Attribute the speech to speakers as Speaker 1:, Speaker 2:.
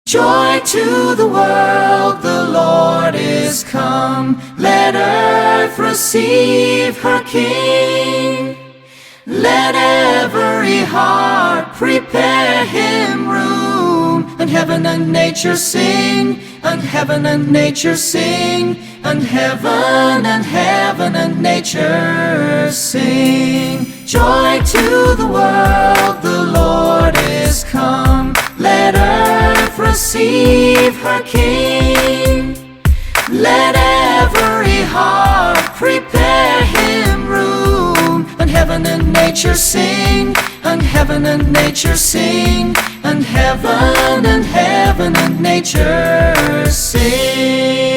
Speaker 1: Joy to the world, the Lord is come. Let earth receive her King. Let every heart prepare him room. And heaven and nature sing, and heaven and nature sing, and heaven and nature sing. Joy to the world, the Lord is come. Let earth receive her King. Let every heart prepare him room. And heaven and nature sing, and heaven and nature sing, and heaven and nature sing.